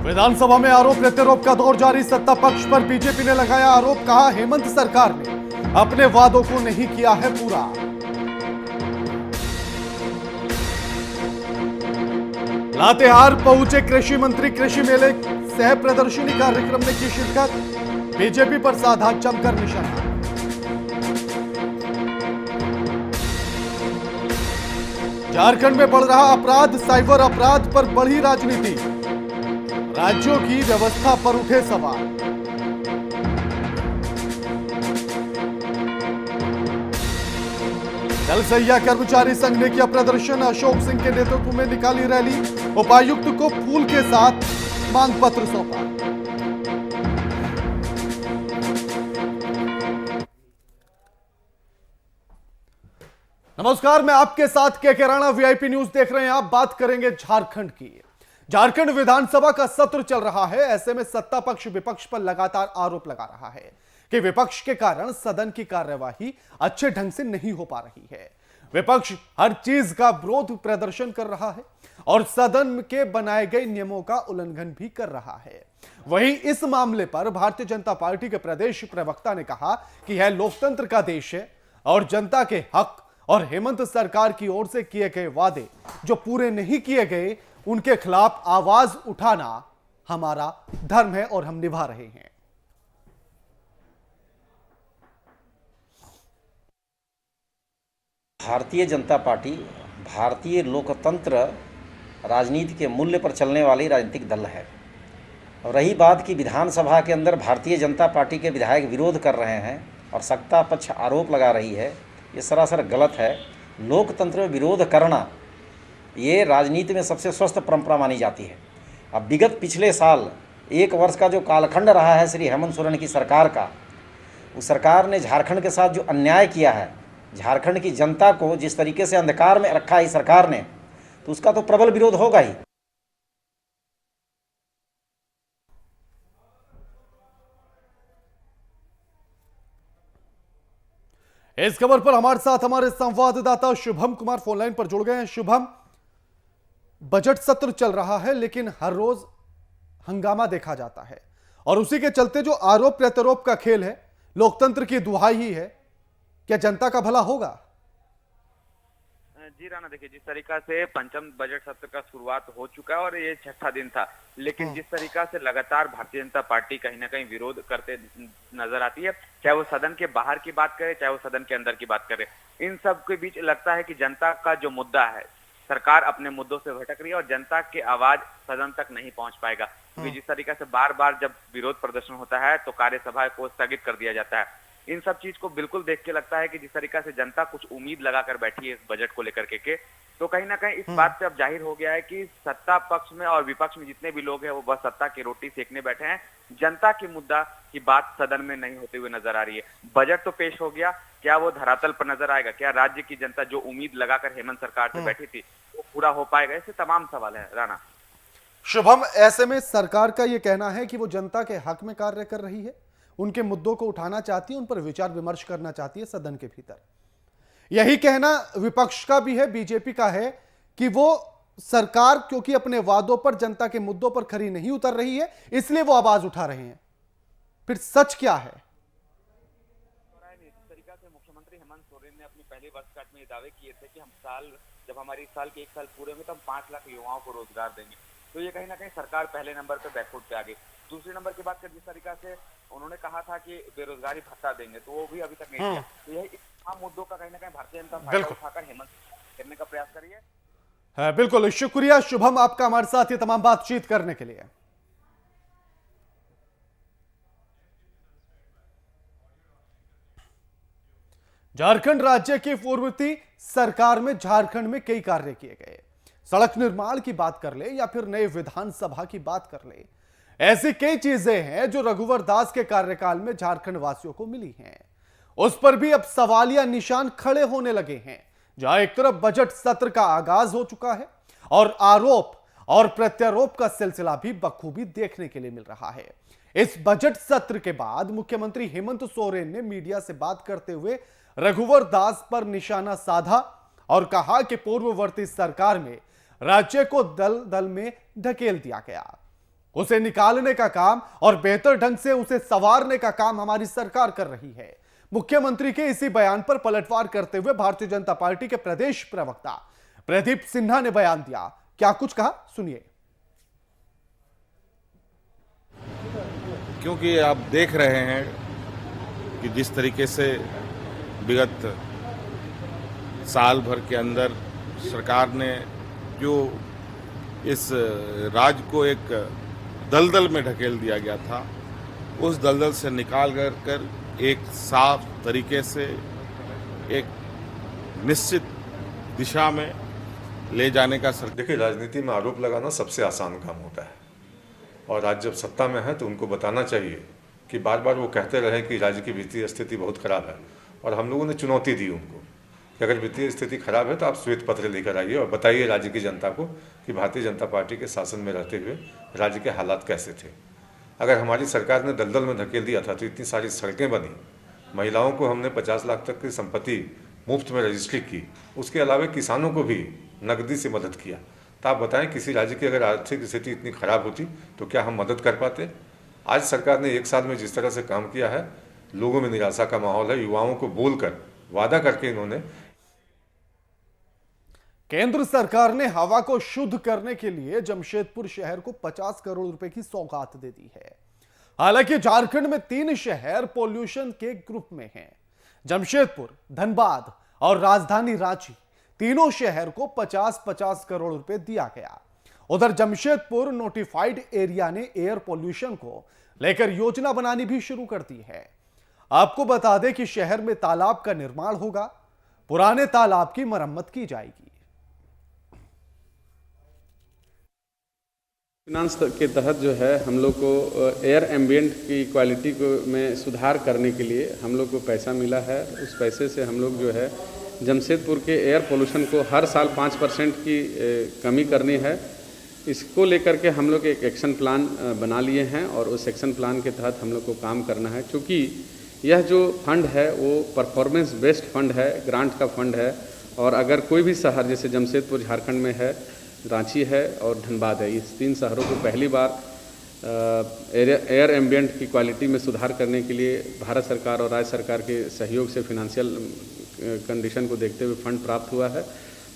विधानसभा में आरोप प्रत्यारोप का दौर जारी। सत्ता पक्ष पर बीजेपी ने लगाया आरोप, कहा हेमंत सरकार ने अपने वादों को नहीं किया है पूरा। लातेहार पहुंचे कृषि मंत्री, कृषि मेले सह प्रदर्शनी कार्यक्रम में की शिरकत। बीजेपी पर साधा जमकर निशाना। झारखंड में बढ़ रहा अपराध, साइबर अपराध पर बढ़ी राजनीति। राज्यों की व्यवस्था पर उठे सवाल। जल सहिया कर्मचारी संघ ने किया प्रदर्शन। अशोक सिंह के नेतृत्व में निकाली रैली। उपायुक्त को फूल के साथ मांग पत्र सौंपा। नमस्कार, मैं आपके साथ के राणा, वीआईपी न्यूज देख रहे हैं आप। बात करेंगे झारखंड की। झारखंड विधानसभा का सत्र चल रहा है। ऐसे में सत्ता पक्ष विपक्ष पर लगातार आरोप लगा रहा है कि विपक्ष के कारण सदन की कार्यवाही अच्छे ढंग से नहीं हो पा रही है। विपक्ष हर चीज का विरोध प्रदर्शन कर रहा है और सदन के बनाए गए नियमों का उल्लंघन भी कर रहा है। वहीं इस मामले पर भारतीय जनता पार्टी के प्रदेश प्रवक्ता ने कहा कि यह लोकतंत्र का देश है और जनता के हक और हेमंत सरकार की ओर से किए गए वादे जो पूरे नहीं किए गए, उनके खिलाफ आवाज उठाना हमारा धर्म है और हम निभा रहे हैं। भारतीय जनता पार्टी भारतीय लोकतंत्र राजनीति के मूल्य पर चलने वाली राजनीतिक दल है। और रही बात कि विधानसभा के अंदर भारतीय जनता पार्टी के विधायक विरोध कर रहे हैं और सत्ता पक्ष आरोप लगा रही है, ये सरासर गलत है। लोकतंत्र में विरोध करना ये राजनीति में सबसे स्वस्थ परंपरा मानी जाती है। अब विगत पिछले साल 1 वर्ष का जो कालखंड रहा है श्री हेमंत सोरेन की सरकार का, उस सरकार ने झारखंड के साथ जो अन्याय किया है, झारखंड की जनता को जिस तरीके से अंधकार में रखा है इस सरकार ने, तो उसका तो प्रबल विरोध होगा ही। इस खबर पर हमारे साथ हमारे संवाददाता शुभम कुमार फोन लाइन पर जुड़ गए हैं। शुभम, बजट सत्र चल रहा है लेकिन हर रोज हंगामा देखा जाता है और उसी के चलते जो आरोप प्रत्यारोप का खेल है, लोकतंत्र की दुहाई ही है, क्या जनता का भला होगा? जी राणा, देखिए जिस तरीका से पंचम बजट सत्र का शुरुआत हो चुका है और ये 6ठा दिन था, लेकिन जिस तरीका से लगातार भारतीय जनता पार्टी कहीं ना कहीं विरोध करते नजर आती है, चाहे वो सदन के बाहर की बात करे चाहे वो सदन के अंदर की बात करे, इन सब के बीच लगता है कि जनता का जो मुद्दा है, सरकार अपने मुद्दों से भटक रही है और जनता की आवाज सदन तक नहीं पहुंच पाएगा। क्योंकि जिस तरीका से बार बार जब विरोध प्रदर्शन होता है तो कार्यसभा को स्थगित कर दिया जाता है। इन सब चीज को बिल्कुल देख के लगता है कि जिस तरीका से जनता कुछ उम्मीद लगाकर बैठी है इस बजट को लेकर के तो कहीं ना कहीं इस बात से अब जाहिर हो गया है कि सत्ता पक्ष में और विपक्ष में जितने भी लोग हैं वो बस सत्ता की रोटी सेकने बैठे हैं। जनता की मुद्दा की बात सदन में नहीं होते हुए नजर आ रही है। बजट तो पेश हो गया, क्या वो धरातल पर नजर आएगा? क्या राज्य की जनता जो उम्मीद लगाकर हेमंत सरकार से बैठी थी वो पूरा हो पाएगा? ऐसे तमाम सवाल है राणा। शुभम, ऐसे में सरकार का यह कहना है कि वो जनता के हक में कार्य कर रही है, उनके मुद्दों को उठाना चाहती है, उन पर विचार विमर्श करना चाहती है सदन के भीतर। यही कहना विपक्ष का भी है, बीजेपी का है कि वो सरकार क्योंकि अपने वादों पर, जनता के मुद्दों पर खरी नहीं उतर रही है, इसलिए वो आवाज उठा रहे हैं। फिर सच क्या है? जिस तरीका से मुख्यमंत्री हेमंत सोरेन ने अपनी पहली वर्षगांठ में दावे किए थे कि जब हमारी इस साल के 1 साल पूरे में तो हम 5 लाख युवाओं को रोजगार देंगे, तो ये कहीं ना कहीं सरकार पहले नंबर पे बैकफुट पे आ गई। दूसरे नंबर की बात करें, जिस तरीका से उन्होंने कहा था कि बेरोजगारी भत्ता देंगे, तो वो भी अभी तक नहीं किया। तो यही तमाम मुद्दों का कहीं ना कहीं भारतीय जनता पार्टी उठाकर हेमंत करने का प्रयास करिए। बिल्कुल, शुक्रिया शुभम आपका हमारे साथ ये तमाम बातचीत करने के लिए। झारखंड राज्य की पूर्ववर्ती सरकार में झारखंड में कई कार्य किए गए। सड़क निर्माण की बात कर ले या फिर नए विधानसभा की बात कर ले, ऐसी कई चीजें हैं जो रघुवर दास के कार्यकाल में झारखंड वासियों को मिली हैं। उस पर भी अब सवालिया निशान खड़े होने लगे हैं। जहां एक तरफ बजट सत्र का आगाज हो चुका है और आरोप और प्रत्यारोप का सिलसिला भी बखूबी देखने के लिए मिल रहा है। इस बजट सत्र के बाद मुख्यमंत्री हेमंत सोरेन ने मीडिया से बात करते हुए रघुवर दास पर निशाना साधा और कहा कि पूर्ववर्ती सरकार में राज्य को दल दल में ढकेल दिया गया। उसे निकालने का काम और बेहतर ढंग से उसे संवारने का काम हमारी सरकार कर रही है। मुख्यमंत्री के इसी बयान पर पलटवार करते हुए भारतीय जनता पार्टी के प्रदेश प्रवक्ता प्रदीप सिन्हा ने बयान दिया। क्या कुछ कहा, सुनिए। क्योंकि आप देख रहे हैं कि जिस तरीके से विगत साल भर के अंदर सरकार ने जो इस राज्य को एक दलदल में ढकेल दिया गया था, उस दलदल से निकाल कर एक साफ तरीके से एक निश्चित दिशा में ले जाने का देखिए, राजनीति में आरोप लगाना सबसे आसान काम होता है और आज जब सत्ता में है तो उनको बताना चाहिए कि बार बार वो कहते रहे कि राज्य की वित्तीय स्थिति बहुत खराब है, और हम लोगों ने चुनौती दी उनको कि अगर वित्तीय स्थिति खराब है तो आप श्वेत पत्र लेकर आइए और बताइए राज्य की जनता को कि भारतीय जनता पार्टी के शासन में रहते हुए राज्य के हालात कैसे थे। अगर हमारी सरकार ने दलदल में धकेल दिया था तो इतनी सारी सड़कें बनी, महिलाओं को हमने 50 लाख तक की संपत्ति मुफ्त में रजिस्ट्री की, उसके अलावा किसानों को भी नकदी से मदद किया। तो आप बताएं, किसी राज्य की अगर आर्थिक स्थिति इतनी खराब होती तो क्या हम मदद कर पाते? आज सरकार ने 1 साल में जिस तरह से काम किया है, लोगों में निराशा का माहौल है। युवाओं को बोलकर वादा करके इन्होंने केंद्र सरकार ने हवा को शुद्ध करने के लिए जमशेदपुर शहर को 50 करोड़ रुपए की सौगात दे दी है। हालांकि झारखंड में 3 शहर पॉल्यूशन के ग्रुप में हैं। जमशेदपुर, धनबाद और राजधानी रांची, तीनों शहर को 50-50 करोड़ रुपए दिया गया। उधर जमशेदपुर नोटिफाइड एरिया ने एयर पॉल्यूशन को लेकर योजना बनानी भी शुरू कर दी है। आपको बता दें कि शहर में तालाब का निर्माण होगा, पुराने तालाब की मरम्मत की जाएगी। फिनांस के तहत जो है हम लोग को एयर एम्बिएंट की क्वालिटी को में सुधार करने के लिए हम लोग को पैसा मिला है। उस पैसे से हम लोग जो है जमशेदपुर के एयर पोल्यूशन को हर साल 5% की कमी करनी है। इसको लेकर के हम लोग एक एक्शन प्लान बना लिए हैं और उस एक्शन प्लान के तहत हम लोग को काम करना है। क्योंकि यह जो फंड है वो परफॉर्मेंस बेस्ड फंड है, ग्रांट का फंड है, और अगर कोई भी शहर जैसे जमशेदपुर झारखंड में है, रांची है और धनबाद है, इस 3 शहरों को पहली बार एयर एम्बिएंट की क्वालिटी में सुधार करने के लिए भारत सरकार और राज्य सरकार के सहयोग से फिनेंशियल कंडीशन को देखते हुए फंड प्राप्त हुआ है।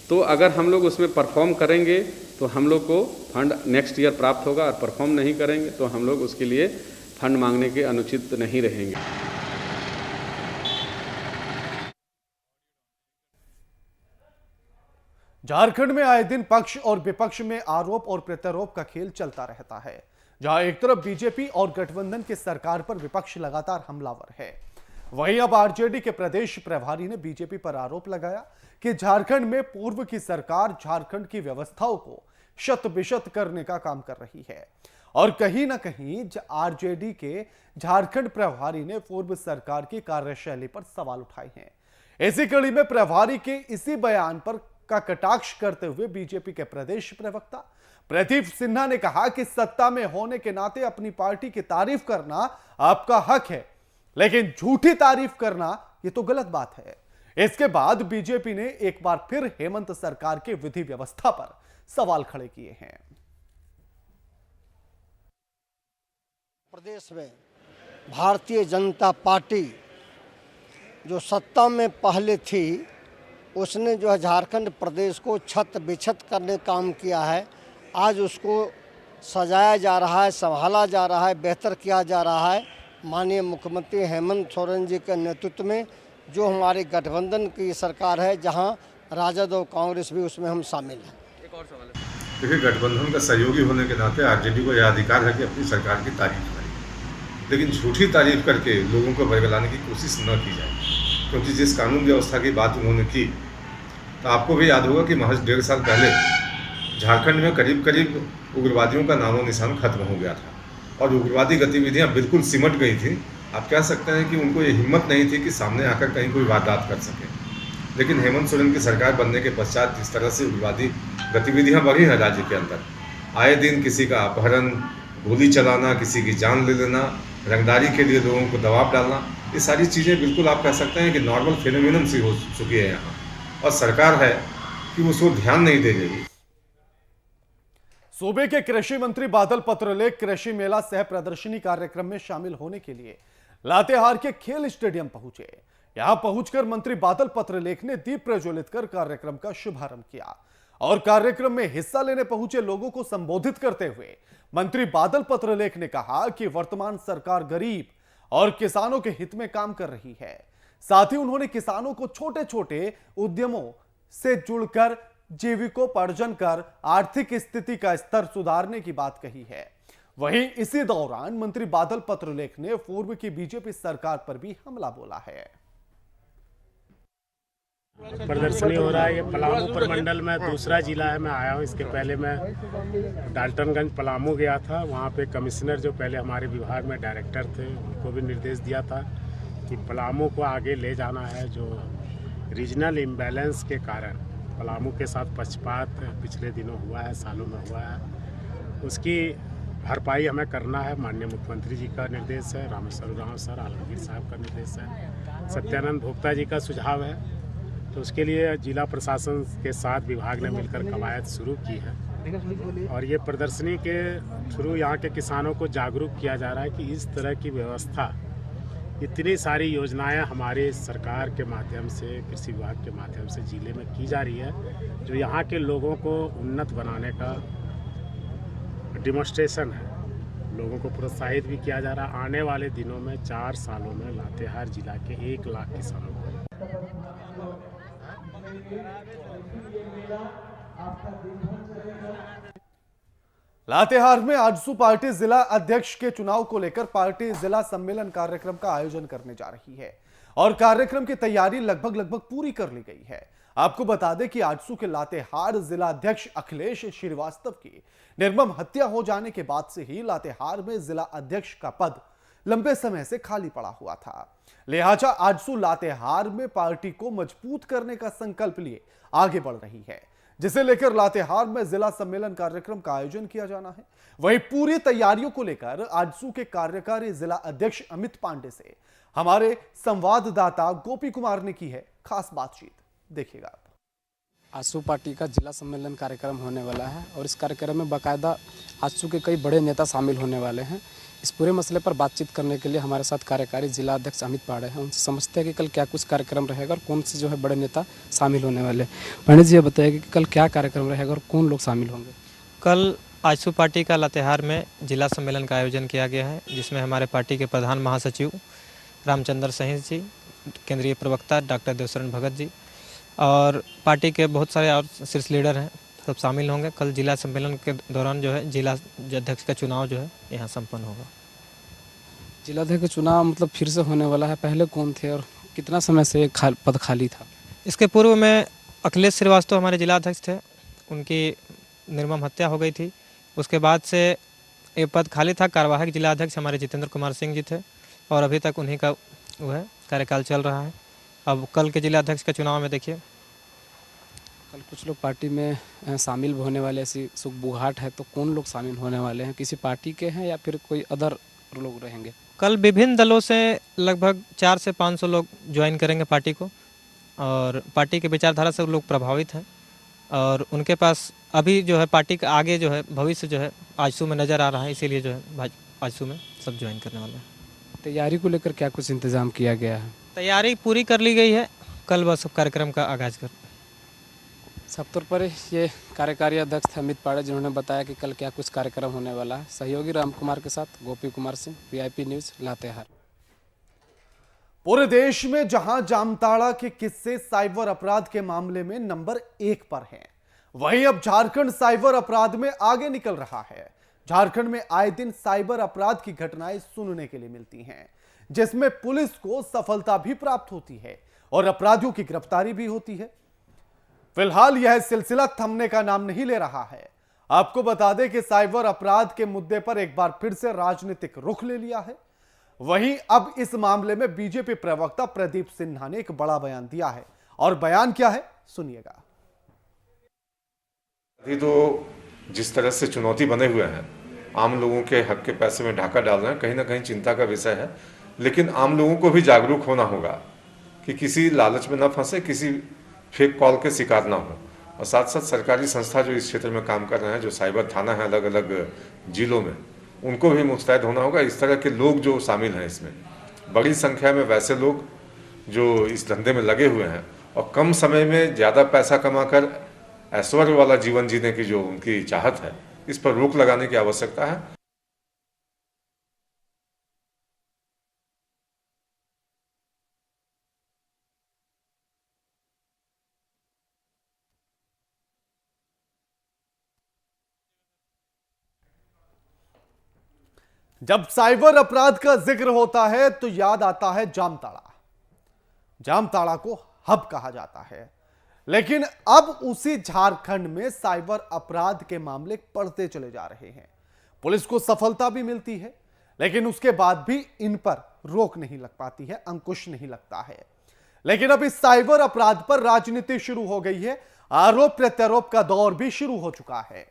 तो अगर हम लोग उसमें परफॉर्म करेंगे तो हम लोग को फंड नेक्स्ट ईयर प्राप्त होगा, और परफॉर्म नहीं करेंगे तो हम लोग उसके लिए फंड मांगने के अनुचित नहीं रहेंगे। झारखंड में आए दिन पक्ष और विपक्ष में आरोप और प्रत्यारोप का खेल चलता रहता है। जहां एक तरफ बीजेपी और गठबंधन की सरकार पर विपक्ष लगातार हमलावर है, वहीं अब आरजेडी के प्रदेश प्रभारी ने बीजेपी पर आरोप लगाया कि झारखंड में पूर्व की सरकार झारखंड की व्यवस्थाओं को शत-बिशत करने का काम कर रही है। और कहीं ना कहीं आरजेडी के झारखंड प्रभारी ने पूर्व सरकार की कार्यशैली पर सवाल उठाए हैं। इसी कड़ी में प्रभारी के इसी बयान पर का कटाक्ष करते हुए बीजेपी के प्रदेश प्रवक्ता प्रदीप सिन्हा ने कहा कि सत्ता में होने के नाते अपनी पार्टी की तारीफ करना आपका हक है, लेकिन झूठी तारीफ करना यह तो गलत बात है। इसके बाद बीजेपी ने एक बार फिर हेमंत सरकार के विधि व्यवस्था पर सवाल खड़े किए हैं। प्रदेश में भारतीय जनता पार्टी जो सत्ता में पहले थी, उसने जो है झारखंड प्रदेश को छत बिछत करने काम किया है। आज उसको सजाया जा रहा है, संभाला जा रहा है, बेहतर किया जा रहा है। माननीय मुख्यमंत्री हेमंत सोरेन जी के नेतृत्व में जो हमारे गठबंधन की सरकार है, जहां राजद और कांग्रेस भी उसमें हम शामिल हैं। एक और सवाल है। देखिए, गठबंधन का सहयोगी होने के नाते आरजेडी को यह अधिकार है कि अपनी सरकार की तारीफ करे, लेकिन झूठी तारीफ करके लोगों को बरगलाने की कोशिश न की जाए। क्योंकि जिस कानून व्यवस्था की बात उन्होंने की, तो आपको भी याद होगा कि महज 1.5 साल पहले झारखंड में करीब करीब उग्रवादियों का नामो निशान खत्म हो गया था और उग्रवादी गतिविधियां बिल्कुल सिमट गई थी। आप कह सकते हैं कि उनको ये हिम्मत नहीं थी कि सामने आकर कहीं कोई वारदात कर सके। लेकिन हेमंत सोरेन की सरकार बनने के पश्चात जिस तरह से उग्रवादी गतिविधियां बढ़ी हैं राज्य के अंदर, आए दिन किसी का अपहरण, गोली चलाना, किसी की जान ले लेना, रंगदारी के लिए लोगों को दबाव डालना, ये सारी चीज़ें बिल्कुल आप कह सकते हैं कि नॉर्मल फिनोमिनन सी हो चुकी है यहाँ, और सरकार है कि उसको ध्यान नहीं दे रही। सूबे के कृषि मंत्री बादल पत्रलेख कृषि मेला सह प्रदर्शनी कार्यक्रम में शामिल होने के लिए लातेहार के खेल स्टेडियम पहुंचे। यहां पहुंचकर मंत्री बादल पत्रलेख ने दीप प्रज्वलित कर कार्यक्रम का शुभारंभ किया और कार्यक्रम में हिस्सा लेने पहुंचे लोगों को संबोधित करते हुए मंत्री बादल पत्रलेख ने कहा कि वर्तमान सरकार गरीब और किसानों के हित में काम कर रही है। साथ ही उन्होंने किसानों को छोटे छोटे उद्यमों से जुड़कर जीविकोपार्जन कर आर्थिक स्थिति का स्तर सुधारने की बात कही है। वहीं इसी दौरान मंत्री बादल पत्रलेख ने पूर्व की बीजेपी सरकार पर भी हमला बोला है। प्रदर्शनी हो रहा है। ये पलामू प्रमंडल में दूसरा जिला है। मैं आया हूँ। इसके पहले मैं डाल्टनगंज पलामू गया था। वहाँ पे कमिश्नर जो पहले हमारे विभाग में डायरेक्टर थे उनको भी निर्देश दिया था कि पलामू को आगे ले जाना है। जो रीजनल इम्बैलेंस के कारण पलामू के साथ पक्षपात पिछले दिनों हुआ है, सालों में हुआ है, उसकी भरपाई हमें करना है। माननीय मुख्यमंत्री जी का निर्देश है, रामेश्वर उरांव सर, आलमगीर साहब का निर्देश है, सत्यानंद भोक्ता जी का सुझाव है। तो उसके लिए जिला प्रशासन के साथ विभाग ने मिलकर कवायद शुरू की है और ये प्रदर्शनी के थ्रू यहाँ के किसानों को जागरूक किया जा रहा है कि इस तरह की व्यवस्था, इतनी सारी योजनाएं हमारे सरकार के माध्यम से, कृषि विभाग के माध्यम से जिले में की जा रही है, जो यहाँ के लोगों को उन्नत बनाने का डिमॉन्स्ट्रेशन है। लोगों को प्रोत्साहित भी किया जा रहा है। आने वाले दिनों में 4 सालों में लातेहार जिला के 1 लाख किसानों को लातेहार में आजसू पार्टी जिला अध्यक्ष के चुनाव को लेकर पार्टी जिला सम्मेलन कार्यक्रम का आयोजन करने जा रही है और कार्यक्रम की तैयारी लगभग पूरी कर ली गई है। आपको बता दें कि आजसू के लातेहार जिला अध्यक्ष अखिलेश श्रीवास्तव की निर्मम हत्या हो जाने के बाद से ही लातेहार में जिला अध्यक्ष का पद लंबे समय से खाली पड़ा हुआ था। लिहाजा आजसू लातेहार में पार्टी को मजबूत करने का संकल्प लिए आगे बढ़ रही है, जिसे लेकर लातेहार में जिला सम्मेलन कार्यक्रम का आयोजन किया जाना है। वहीं पूरी तैयारियों को लेकर आजसू के कार्यकारी जिला अध्यक्ष अमित पांडे से हमारे संवाददाता गोपी कुमार ने की है खास बातचीत। देखिएगा। आजसू पार्टी का जिला सम्मेलन कार्यक्रम होने वाला है और इस कार्यक्रम में बाकायदा आजसू के कई बड़े नेता शामिल होने वाले हैं। इस पूरे मसले पर बातचीत करने के लिए हमारे साथ कार्यकारी जिला अध्यक्ष अमित पांडे हैं। उनसे समझते हैं कि कल क्या कुछ कार्यक्रम रहेगा और कौन से जो है बड़े नेता शामिल होने वाले। पांडे जी ये बताइए कि कल क्या कार्यक्रम रहेगा और कौन लोग शामिल होंगे। कल आजसू पार्टी का लातेहार में जिला सम्मेलन का आयोजन किया गया है, जिसमें हमारे पार्टी के प्रधान महासचिव रामचंद्र सहित जी, केंद्रीय प्रवक्ता डॉक्टर देवशरण भगत जी और पार्टी के बहुत सारे और शीर्ष लीडर हैं, सब शामिल होंगे। कल जिला सम्मेलन के दौरान जो है जिला अध्यक्ष का चुनाव जो है यहाँ संपन्न होगा। जिलाध्यक्ष का चुनाव मतलब फिर से होने वाला है। पहले कौन थे और कितना समय से पद खाली था? इसके पूर्व में अखिलेश श्रीवास्तव हमारे जिला अध्यक्ष थे, उनकी निर्मम हत्या हो गई थी। उसके बाद से ये पद खाली था। कार्यवाहक जिला अध्यक्ष हमारे जितेंद्र कुमार सिंह जी थे और अभी तक उन्हीं का वो है कार्यकाल चल रहा है। अब कल के जिला अध्यक्ष के चुनाव में देखिए, कल कुछ लोग पार्टी में शामिल होने वाले, ऐसी सुखबुघाट है, तो कौन लोग शामिल होने वाले हैं? किसी पार्टी के हैं या फिर कोई अदर लोग रहेंगे? कल विभिन्न दलों से लगभग 400 से 500 लोग ज्वाइन करेंगे पार्टी को और पार्टी के विचारधारा से लोग प्रभावित हैं और उनके पास अभी जो है पार्टी का आगे जो है भविष्य जो है आजसू में नज़र आ रहा है, इसीलिए जो है आजसू में सब ज्वाइन करने वाले हैं। तैयारी को लेकर क्या कुछ इंतजाम किया गया है? तैयारी पूरी कर ली गई है, कल बस कार्यक्रम का आगाज कर। साफ तौर पर ये कार्यकारी अध्यक्ष अमित पांडे जिन्होंने बताया कि कल क्या कुछ कार्यक्रम होने वाला है। सहयोगी राम कुमार के साथ गोपी कुमार सिंह, वीआईपी न्यूज, लातेहार। पूरे देश में जहां जामताड़ा के किस्से साइबर अपराध के मामले में नंबर 1 पर हैं, वहीं अब झारखंड साइबर अपराध में आगे निकल रहा है। झारखंड में आए दिन साइबर अपराध की घटनाएं सुनने के लिए मिलती हैं, जिसमें पुलिस को सफलता भी प्राप्त होती है और अपराधियों की गिरफ्तारी भी होती है। फिलहाल यह सिलसिला थमने का नाम नहीं ले रहा है। आपको बता दें कि साइबर अपराध के मुद्दे पर एक बार फिर से राजनीतिक रुख ले लिया है। वहीं अब इस मामले में बीजेपी प्रवक्ता प्रदीप सिन्हा ने एक बड़ा बयान दिया है और बयान क्या है सुनिएगा। अभी तो जिस तरह से चुनौती बने हुए हैं, आम लोगों के हक के पैसे में ढाका डालना है, कहीं ना कहीं चिंता का विषय है। लेकिन आम लोगों को भी जागरूक होना होगा कि किसी लालच में न फंसे, किसी फेक कॉल के शिकार ना हो और साथ साथ सरकारी संस्था जो इस क्षेत्र में काम कर रहे हैं, जो साइबर थाना है अलग अलग जिलों में, उनको भी मुस्तैद होना होगा। इस तरह के लोग जो शामिल हैं इसमें, बड़ी संख्या में वैसे लोग जो इस धंधे में लगे हुए हैं और कम समय में ज़्यादा पैसा कमाकर ऐश्वर्य वाला जीवन जीने की जो उनकी चाहत है, इस पर रोक लगाने की आवश्यकता है। जब साइबर अपराध का जिक्र होता है तो याद आता है जामताड़ा। जामताड़ा को हब कहा जाता है, लेकिन अब उसी झारखंड में साइबर अपराध के मामले बढ़ते चले जा रहे हैं। पुलिस को सफलता भी मिलती है, लेकिन उसके बाद भी इन पर रोक नहीं लग पाती है, अंकुश नहीं लगता है। लेकिन अब इस साइबर अपराध पर राजनीति शुरू हो गई है, आरोप प्रत्यारोप का दौर भी शुरू हो चुका है।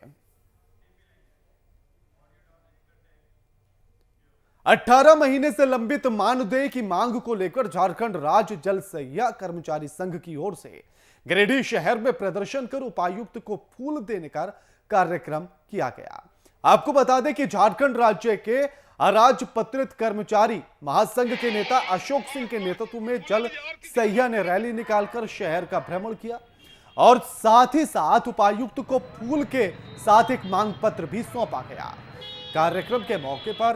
18 महीने से लंबित मानदेय की मांग को लेकर झारखंड राज्य जल सहिया कर्मचारी संघ की ओर से गिरिडीह शहर में प्रदर्शन कर उपायुक्त को फूल देने का कार्यक्रम किया गया। आपको बता दें कि झारखंड राज्य के अराजपत्रित कर्मचारी महासंघ के नेता अशोक सिंह के नेतृत्व में जल सहिया ने रैली निकालकर शहर का भ्रमण किया और साथ ही साथ उपायुक्त को फूल के साथ एक मांग पत्र भी सौंपा गया। कार्यक्रम के मौके पर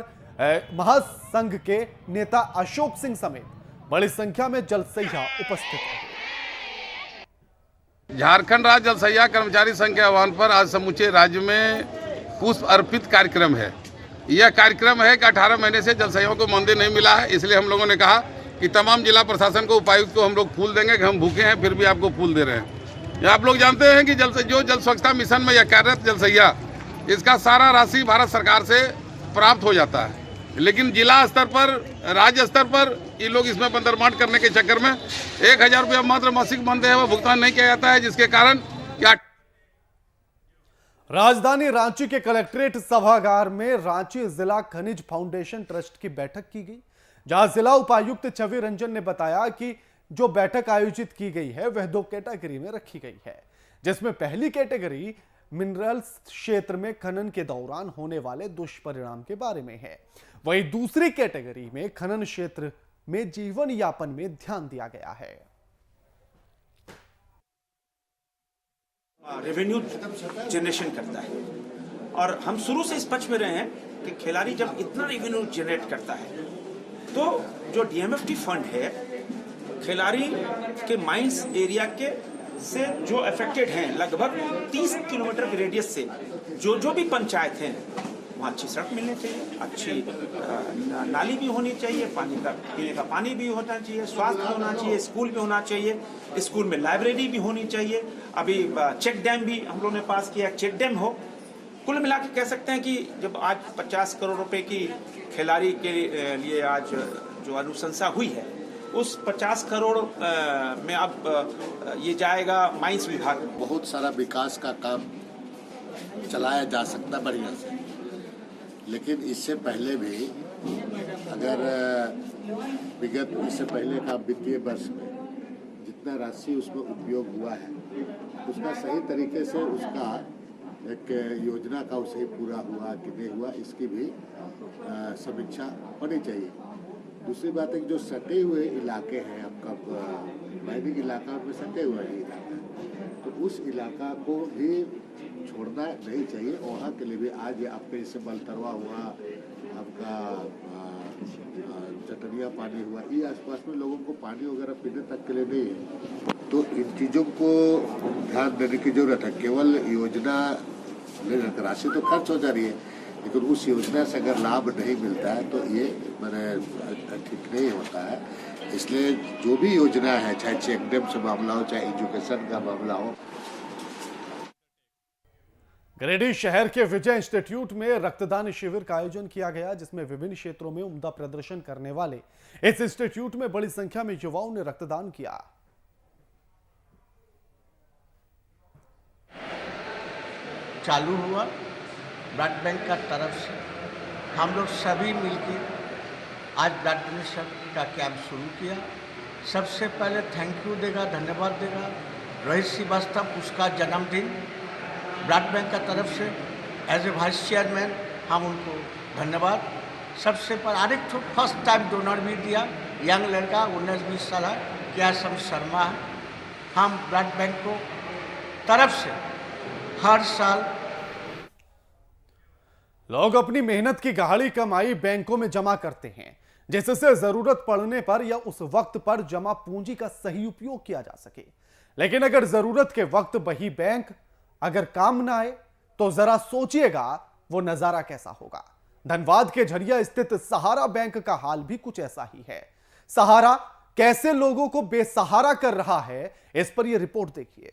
महासंघ के नेता अशोक सिंह समेत बड़ी संख्या में जल सहिया उपस्थित रहे। झारखंड राज्य जल सहिया कर्मचारी संघ के आह्वान पर आज समूचे राज्य में पुष्प अर्पित कार्यक्रम है। यह कार्यक्रम है कि 18 महीने से जल सहियों को मानदेय नहीं मिला है, इसलिए हम लोगों ने कहा कि तमाम जिला प्रशासन को, उपायुक्त को हम लोग फूल देंगे कि हम भूखे हैं फिर भी आपको फूल दे रहे हैं। आप लोग जानते हैं कि जो जल स्वच्छता मिशन में यह कार्यरत जल सहिया, इसका सारा राशि भारत सरकार से प्राप्त हो जाता है, लेकिन जिला स्तर पर, राज्य स्तर पर ये लोग इसमें बंदरमांट करने के चक्कर में 1000 रुपया मात्र मासिक मानदेय है वह भुगतान नहीं किया जाता है, जिसके कारण राजधानी रांची के कलेक्ट्रेट सभागार में रांची जिला खनिज फाउंडेशन ट्रस्ट की बैठक की गई, जहां जिला उपायुक्त छवि रंजन ने बताया कि जो बैठक आयोजित की गई है वह 2 कैटेगरी में रखी गई है, जिसमें पहली कैटेगरी मिनरल्स क्षेत्र में खनन के दौरान होने वाले दुष्परिणाम के बारे में है, वहीं दूसरी कैटेगरी में खनन क्षेत्र में जीवन यापन में ध्यान दिया गया है। रेवेन्यू जनरेशन करता है और हम शुरू से इस पक्ष में रहे हैं कि खिलाड़ी जब इतना रेवेन्यू जनरेट करता है तो जो डीएमएफटी फंड है खिलाड़ी के माइंस एरिया के से जो अफेक्टेड हैं लगभग 30 किलोमीटर के रेडियस से जो भी पंचायत हैं वहाँ अच्छी सड़क मिलनी चाहिए, अच्छी नाली भी होनी चाहिए, पानी का पीने का पानी भी होना चाहिए, स्वास्थ्य भी होना चाहिए, स्कूल भी होना चाहिए, स्कूल में लाइब्रेरी भी होनी चाहिए। अभी चेक डैम भी हम लोगों ने पास किया, चेक डैम हो। कुल मिला के कह सकते हैं कि जब आज 50 करोड़ रुपए की खिलाड़ी के लिए आज जो अनुशंसा हुई है उस 50 करोड़ में अब ये जाएगा माइंस विभाग। बहुत सारा विकास का काम चलाया जा सकता बढ़िया से, लेकिन इससे पहले भी अगर विगत इससे पहले का वित्तीय वर्ष में जितना राशि उसमें उपयोग हुआ है उसका सही तरीके से उसका एक योजना का सही पूरा हुआ कि नहीं हुआ इसकी भी समीक्षा होनी चाहिए। दूसरी बात है कि जो सटे हुए इलाके हैं, आपका माइनिंग इलाका में सटे हुआ है इलाका, तो उस इलाका को भी छोड़ना नहीं चाहिए। वहाँ के लिए भी आज आपके जैसे बलतरवा हुआ, आपका चटनिया पानी हुआ, ये आसपास में लोगों को पानी वगैरह पीने तक के लिए नहीं है, तो इन चीज़ों को ध्यान देने की जरूरत है। केवल योजना में राशि तो खर्च हो जा रही है, लेकिन उस योजना से अगर लाभ नहीं मिलता है तो ये मैंने ठीक नहीं होता है। इसलिए जो भी योजना है, चाहे चेक डैम से मामला हो, चाहे एजुकेशन का मामला हो। गिरिडीह शहर के विजय इंस्टीट्यूट में रक्तदान शिविर का आयोजन किया गया, जिसमें विभिन्न क्षेत्रों में उम्दा प्रदर्शन करने वाले इस इंस्टीट्यूट में बड़ी संख्या में युवाओं ने रक्तदान किया। चालू हुआ ब्लड बैंक का तरफ से, हम लोग सभी मिलकर आज ब्लड डोनेशन का कैंप शुरू किया। सबसे पहले थैंक यू देगा, धन्यवाद देगा रोहित श्रीवास्तव उसका जन्मदिन ब्लड बैंक का तरफ से एज ए वाइस चेयरमैन हम उनको धन्यवाद। सबसे पर आरिफ तो फर्स्ट टाइम डोनर भी दिया, यंग लड़का 19-20 साल है, क्या शर्मा है। हम ब्लड बैंक को तरफ से हर साल लोग अपनी मेहनत की गाढ़ी कमाई बैंकों में जमा करते हैं, जिससे जरूरत पड़ने पर या उस वक्त पर जमा पूंजी का सही उपयोग किया जा सके। लेकिन अगर जरूरत के वक्त वही बैंक अगर काम ना आए तो जरा सोचिएगा वो नजारा कैसा होगा। धनबाद के झरिया स्थित सहारा बैंक का हाल भी कुछ ऐसा ही है। सहारा कैसे लोगों को बेसहारा कर रहा है, इस पर यह रिपोर्ट देखिए।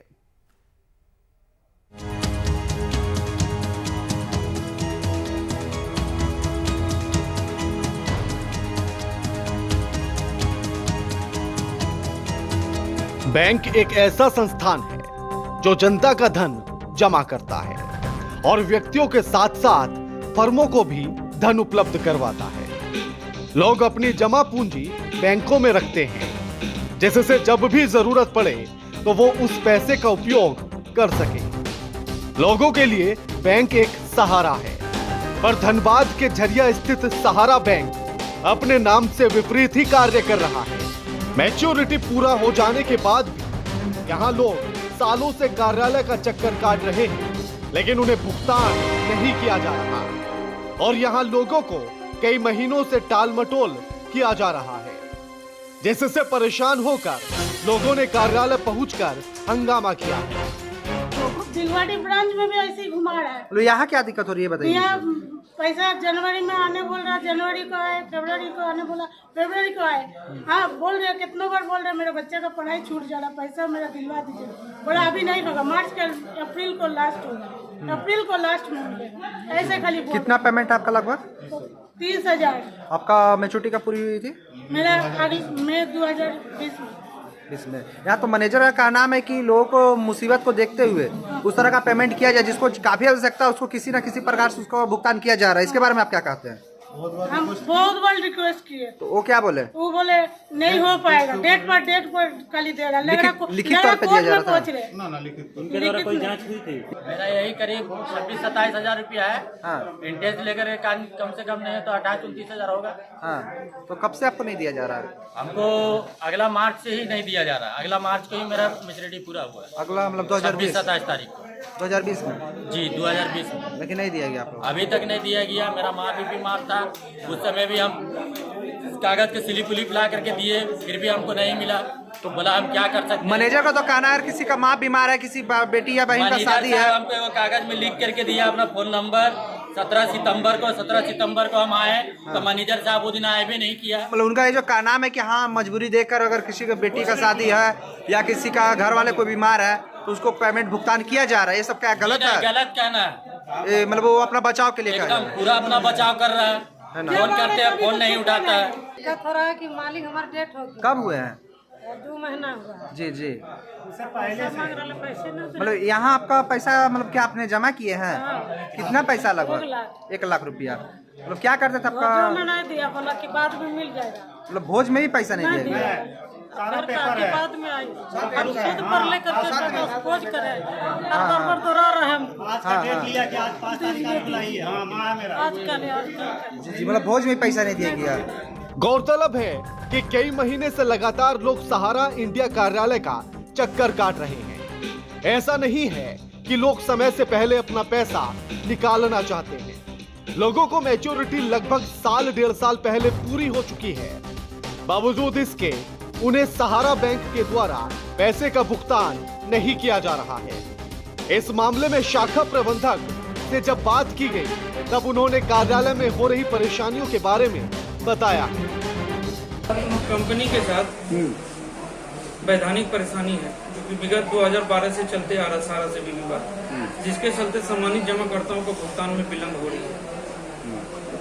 बैंक एक ऐसा संस्थान है जो जनता का धन जमा करता है और व्यक्तियों के साथ साथ फर्मों को भी धन उपलब्ध करवाता है। लोग अपनी जमा पूंजी बैंकों में रखते हैं, जिससे जब भी जरूरत पड़े तो वो उस पैसे का उपयोग कर सके। लोगों के लिए बैंक एक सहारा है, पर धनबाद के झरिया स्थित सहारा बैंक अपने नाम से विपरीत ही कार्य कर रहा है। मैच्योरिटी पूरा हो जाने के बाद भी यहाँ लोग सालों से कार्यालय का चक्कर काट रहे हैं, लेकिन उन्हें भुगतान नहीं किया जा रहा और यहाँ लोगों को कई महीनों से टाल मटोल किया जा रहा है, जिससे परेशान होकर लोगों ने कार्यालय पहुंचकर हंगामा किया है। दिलवाड़ी ब्रांच में भी ऐसे ही घुमा रहा है। तो यहाँ क्या दिक्कत हो रही है बताइए? यहाँ पैसा जनवरी में आने बोल रहा, जनवरी को आए, फरवरी को आने बोला, फरवरी को आए। हाँ बोल रहे, कितनों बार बोल रहे मेरे बच्चे का पढ़ाई छूट जा रहा, पैसा मेरा दिलवा दीजिए। बोला अभी नहीं होगा, मार्च के अप्रैल को लास्ट होगा, अप्रैल को लास्ट में होंगे। ऐसे खाली कितना पेमेंट आपका लगभग? 30,000। आपका मैच्योरिटी का पूरी हुई थी? मेरा मई 2020 में। इसमें यहाँ तो मैनेजर का कहना है कि लोगों को मुसीबत को देखते हुए उस तरह का पेमेंट किया जाए जिसको काफी आवश्यकता है, उसको किसी न किसी प्रकार से उसको भुगतान किया जा रहा है। इसके बारे में आप क्या कहते हैं? हम बहुत बार रिक्वेस्ट किए तो वो क्या बोले? वो बोले नहीं हो पाएगा, डेट पर खाली देगा। लिखित तौर पे दिया जा रहा था। उनके द्वारा कोई जांच हुई थी? मेरा यही करीब 26-27 हजार रुपया है। हाँ। इंटरेस्ट लेकर कम से कम नहीं है तो 28-29 हजार होगा। हाँ। तो कब से आपको नहीं दिया जा रहा है? हमको अगला मार्च से ही नहीं दिया जा रहा है। अगला मार्च को ही मेरा मैच्योरिटी पूरा हुआ है। अगला मतलब 2027 तारीख को 2020 में? जी 2020 में। लेकिन नहीं दिया गया आपको? अभी तक नहीं दिया गया। मेरा माँ भी बीमार था, उस समय भी हम कागज के स्लिप उलिप ला करके दिए, फिर भी हमको नहीं मिला। तो बोला हम क्या कर सकते। मैनेजर का तो कहना है किसी का माँ बीमार है, किसी बेटी या बहन का शादी है। हमको वो कागज में लिख करके दिया अपना फोन नंबर। 17 सितंबर को हम आए तो मैनेजर साहब वो दिन आए भी नहीं किया। मतलब उनका ये जो कहना है कि हाँ मजबूरी देखकर अगर किसी का बेटी का शादी है या किसी का घर वाले कोई बीमार है तो उसको पेमेंट भुगतान किया जा रहा है, ये सब क्या गलत है? गलत कहना है। मतलब वो अपना बचाव के लिए एकदम पूरा अपना बचाव कर रहा है। फोन करते हैं, फोन नहीं उठाता है। क्या हो रहा है कि मालिक हमारा डेट हो गया। कब हुए हैं? 2 महीना हुआ। जी जी। पहले मांग रहा पैसे ना। मतलब यहाँ आपका पैसा मतलब क्या आपने जमा किए हैं? कितना पैसा लगभग? 1 लाख रुपया। मतलब क्या करते थे आपका? नहीं दिया, बोला कि बाद में मिल जाएगा। मतलब भोज में ही पैसा नहीं दिया गया? सारा पेपर है। बाद में आई अब खुद पर लेकर के खोज करे और दोहरा रहे हम। आज का डेट लिया कि आज 5 तारीख को बुलाई है। हां मां मेरा आज का जी मतलब भोज में पैसा नहीं दिया गया। गौरतलब है कि कई महीने से लगातार लोग सहारा इंडिया कार्यालय का चक्कर काट रहे हैं। ऐसा नहीं है कि लोग समय से पहले अपना पैसा निकालना चाहते हैं। लोगों को मैच्योरिटी लगभग 1.5 साल पहले पूरी हो चुकी है। बावजूद इसके उन्हें सहारा बैंक के द्वारा पैसे का भुगतान नहीं किया जा रहा है। इस मामले में शाखा प्रबंधक से जब बात की गई तब उन्होंने कार्यालय में हो रही परेशानियों के बारे में बताया। कंपनी के साथ वैधानिक परेशानी है जो कि विगत 2012 से चलते आ रहा सहारा से भी विवाद, जिसके चलते सम्मानित जमाकर्ताओं को भुगतान में विलम्ब हो रही है,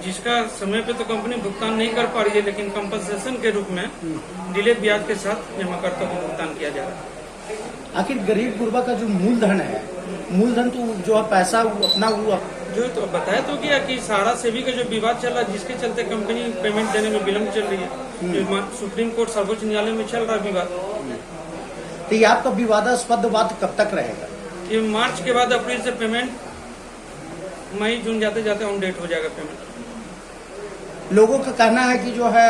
जिसका समय पे तो कंपनी भुगतान नहीं कर पा रही है, लेकिन कंपनसेशन के रूप में डिले ब्याज के साथ जमाकर्ता को भुगतान किया जा रहा है। आखिर गरीब गुरबा का जो मूलधन है, मूलधन तो जो पैसा अपना वो जो तो बताया तो गया कि सहारा सेवी का जो विवाद चल रहा है, जिसके चलते कंपनी पेमेंट देने में विलम्ब चल रही है, जो सुप्रीम कोर्ट सर्वोच्च न्यायालय में चल रहा है विवाद। तो ये आपका विवादास्पद बात कब तक रहेगा? ये मार्च के बाद अप्रैल से पेमेंट, मई जून जाते जाते ऑन डेट हो जाएगा पेमेंट। लोगों का कहना है कि जो है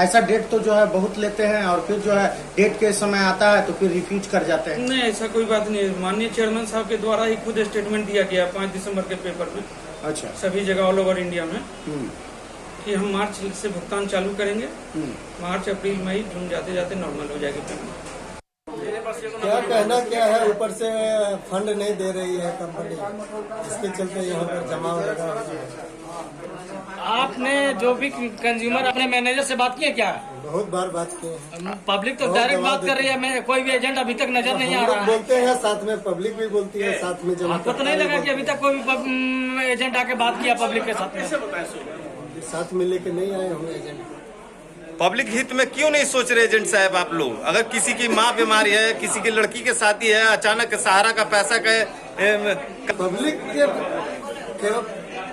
ऐसा डेट तो जो है बहुत लेते हैं और फिर जो है डेट के समय आता है तो फिर रिफ्यूज कर जाते हैं। नहीं, ऐसा कोई बात नहीं है। माननीय चेयरमैन साहब के द्वारा ही खुद स्टेटमेंट दिया गया 5 दिसंबर के पेपर में, अच्छा, सभी जगह ऑल ओवर इंडिया में, कि हम मार्च से भुगतान चालू करेंगे। मार्च अप्रैल मई जून जाते जाते नॉर्मल हो जाएगी पेमेंट। क्या कहना क्या है, ऊपर से फंड नहीं दे रही है कंपनी, जिसके चलते यहाँ पर जमाव लगा। आपने जो भी कंज्यूमर अपने मैनेजर से बात की है क्या? बहुत बार बात की है। पब्लिक तो डायरेक्ट बात कर रही है, मैं कोई भी एजेंट अभी तक नजर नहीं आ रहा है। बोलते हैं साथ में, पब्लिक भी बोलती है साथ में। जब आपको तो नहीं लगा कि अभी तक कोई भी एजेंट आके बात किया पब्लिक के साथ में? साथ में लेके नहीं आए होंगे एजेंट। पब्लिक हित में क्यों नहीं सोच रहे एजेंट साहब आप लोग? अगर किसी की माँ बीमारी है, किसी की लड़की के शादी है, अचानक सहारा का पैसा का पब्लिक के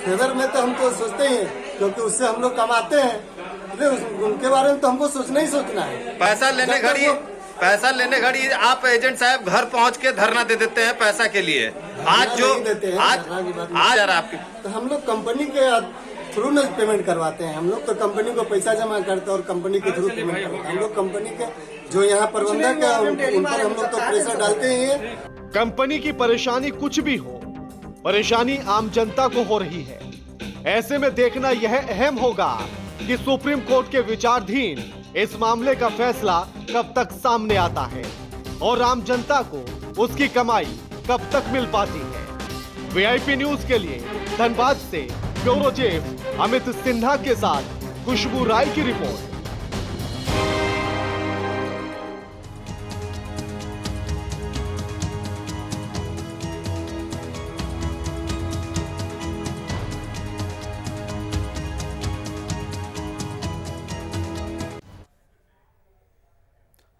फेवर में तो हम तो सोचते ही हैं, क्योंकि उससे हम लोग कमाते हैं। उनके बारे में तो हमको सोचना ही सोचना है। पैसा लेने घड़ी आप एजेंट साहब घर पहुंच के धरना दे देते हैं पैसा के लिए। आज जो आज आपकी तो हम लोग कंपनी के थ्रू न पेमेंट करवाते हैं। हम लोग तो कंपनी को पैसा जमा करते हैं और कंपनी के थ्रू पेमेंट करते हैं। हम लोग कंपनी के जो यहाँ प्रबंधक है उन पर हम लोग तो प्रेशर डालते ही हैं। कंपनी की परेशानी कुछ भी हो, परेशानी आम जनता को हो रही है। ऐसे में देखना यह अहम होगा कि सुप्रीम कोर्ट के विचाराधीन इस मामले का फैसला कब तक सामने आता है और आम जनता को उसकी कमाई कब तक मिल पाती है। वीआईपी न्यूज के लिए धनबाद से ब्यूरो चीफ अमित सिन्हा के साथ खुशबू राय की रिपोर्ट।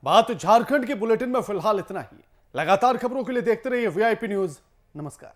बात झारखंड के बुलेटिन में फिलहाल इतना ही। लगातार खबरों के लिए देखते रहिए वीआईपी न्यूज। नमस्कार।